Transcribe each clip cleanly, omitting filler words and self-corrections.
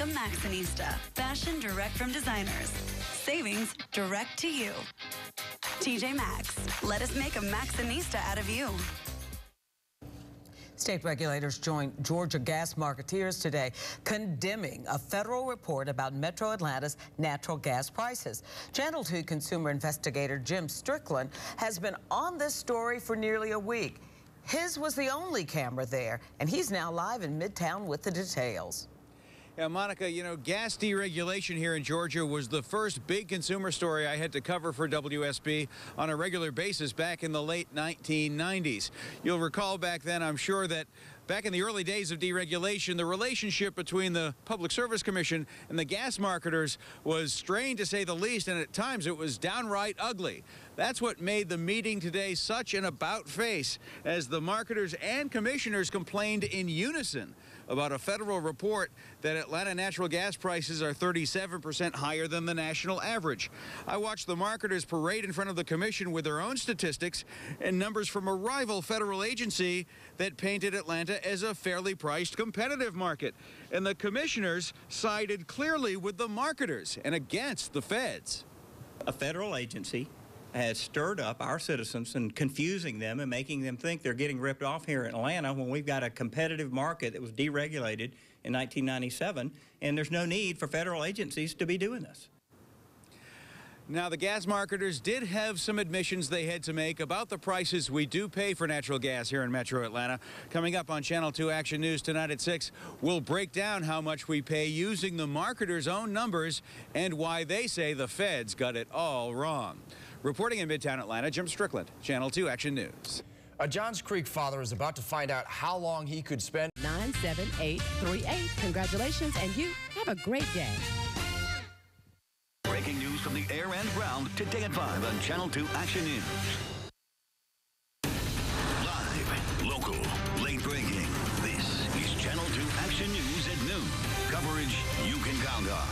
Maxxinista. Fashion direct from designers. Savings direct to you. TJ Maxx. Let us make a Maxxinista out of you. State regulators joined Georgia gas marketeers today, condemning a federal report about Metro Atlanta's natural gas prices. Channel 2 consumer investigator Jim Strickland has been on this story for nearly a week. His was the only camera there, and he's now live in Midtown with the details. Yeah, Monica, you know, gas deregulation here in Georgia was the first big consumer story I had to cover for WSB on a regular basis back in the late 1990s. You'll recall back then, I'm sure, that back in the early days of deregulation, the relationship between the Public Service Commission and the gas marketers was strained, to say the least, and at times it was downright ugly. That's what made the meeting today such an about-face, as the marketers and commissioners complained in unison about a federal report that Atlanta natural gas prices are 37% higher than the national average. I watched the marketers parade in front of the commission with their own statistics and numbers from a rival federal agency that painted Atlanta as a fairly priced competitive market. And the commissioners sided clearly with the marketers and against the feds. A federal agency has stirred up our citizens and confusing them and making them think they're getting ripped off here in Atlanta when we've got a competitive market that was deregulated in 1997, and there's no need for federal agencies to be doing this. Now, the gas marketers did have some admissions they had to make about the prices we do pay for natural gas here in Metro Atlanta. Coming up on Channel 2 Action News tonight at 6, we'll break down how much we pay using the marketers' own numbers and why they say the feds got it all wrong. Reporting in Midtown Atlanta, Jim Strickland, Channel 2 Action News. A Johns Creek father is about to find out how long he could spend. 97838. Congratulations, and you have a great day. Breaking news from the air and ground today at 5 on Channel 2 Action News. Live, local, late breaking. This is Channel 2 Action News at noon. Coverage you can count on.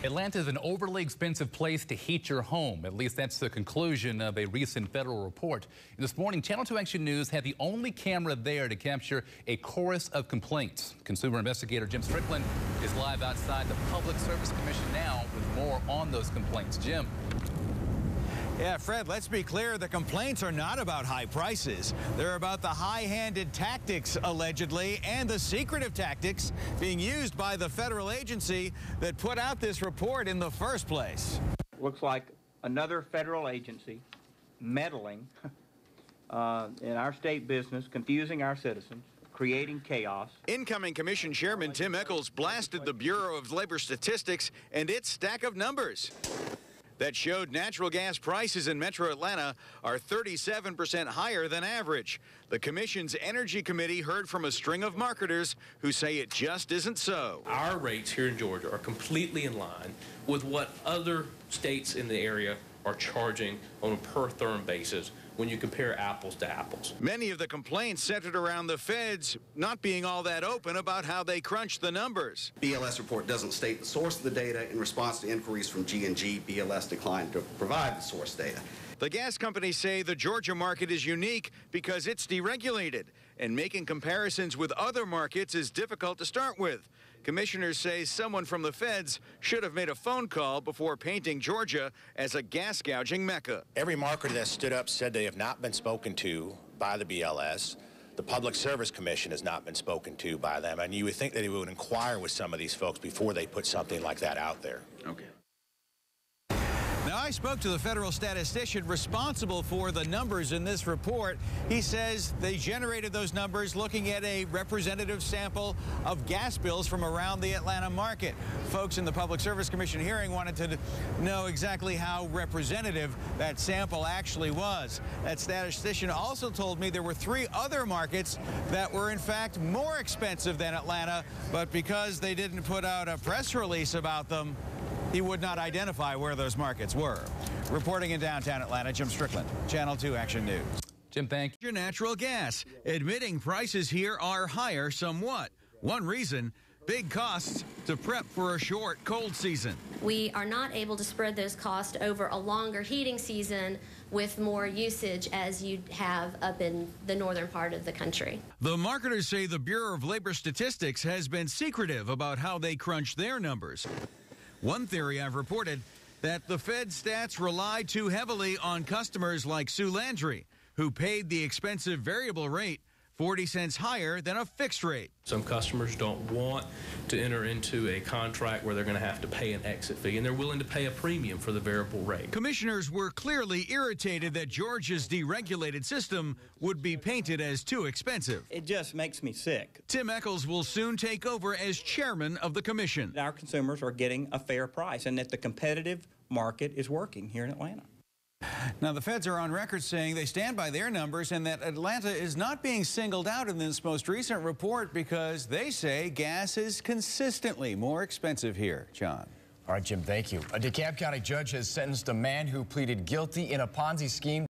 Atlanta is an overly expensive place to heat your home. At least that's the conclusion of a recent federal report. And this morning, Channel 2 Action News had the only camera there to capture a chorus of complaints. Consumer investigator Jim Strickland is live outside the Public Service Commission now with more on those complaints. Jim. Yeah, Fred, let's be clear. The complaints are not about high prices. They're about the high-handed tactics, allegedly, and the secretive tactics being used by the federal agency that put out this report in the first place. Looks like another federal agency meddling in our state business, confusing our citizens, creating chaos. Incoming Commission Chairman Tim Echols blasted the Bureau of Labor Statistics and its stack of numbers that showed natural gas prices in Metro Atlanta are 37% higher than average. The Commission's Energy Committee heard from a string of marketers who say it just isn't so. Our rates here in Georgia are completely in line with what other states in the area are charging on a per-therm basis when you compare apples to apples. Many of the complaints centered around the feds not being all that open about how they crunch the numbers. BLS report doesn't state the source of the data. In response to inquiries from G&G, BLS declined to provide the source data. The gas companies say the Georgia market is unique because it's deregulated, and making comparisons with other markets is difficult to start with. Commissioners say someone from the feds should have made a phone call before painting Georgia as a gas gouging mecca. Every marketer that stood up said they have not been spoken to by the BLS. The Public Service Commission has not been spoken to by them, and you would think that he would inquire with some of these folks before they put something like that out there. Okay. Now, I spoke to the federal statistician responsible for the numbers in this report. He says they generated those numbers looking at a representative sample of gas bills from around the Atlanta market. Folks in the Public Service Commission hearing wanted to know exactly how representative that sample actually was. That statistician also told me there were 3 other markets that were in fact more expensive than Atlanta, but because they didn't put out a press release about them, he would not identify where those markets were. Reporting in downtown Atlanta, Jim Strickland, Channel 2 Action News. Jim, thank you. Natural gas, admitting prices here are higher somewhat. One reason, big costs to prep for a short cold season. We are not able to spread those costs over a longer heating season with more usage as you have up in the northern part of the country. The marketers say the Bureau of Labor Statistics has been secretive about how they crunch their numbers. One theory I've reported, that the Fed stats rely too heavily on customers like Sue Landry, who paid the expensive variable rate 40 cents higher than a fixed rate. Some customers don't want to enter into a contract where they're going to have to pay an exit fee, and they're willing to pay a premium for the variable rate. Commissioners were clearly irritated that Georgia's deregulated system would be painted as too expensive. It just makes me sick. Tim Eccles will soon take over as chairman of the commission. Our consumers are getting a fair price, and that the competitive market is working here in Atlanta. Now, the feds are on record saying they stand by their numbers and that Atlanta is not being singled out in this most recent report because they say gas is consistently more expensive here. John. All right, Jim, thank you. A DeKalb County judge has sentenced a man who pleaded guilty in a Ponzi scheme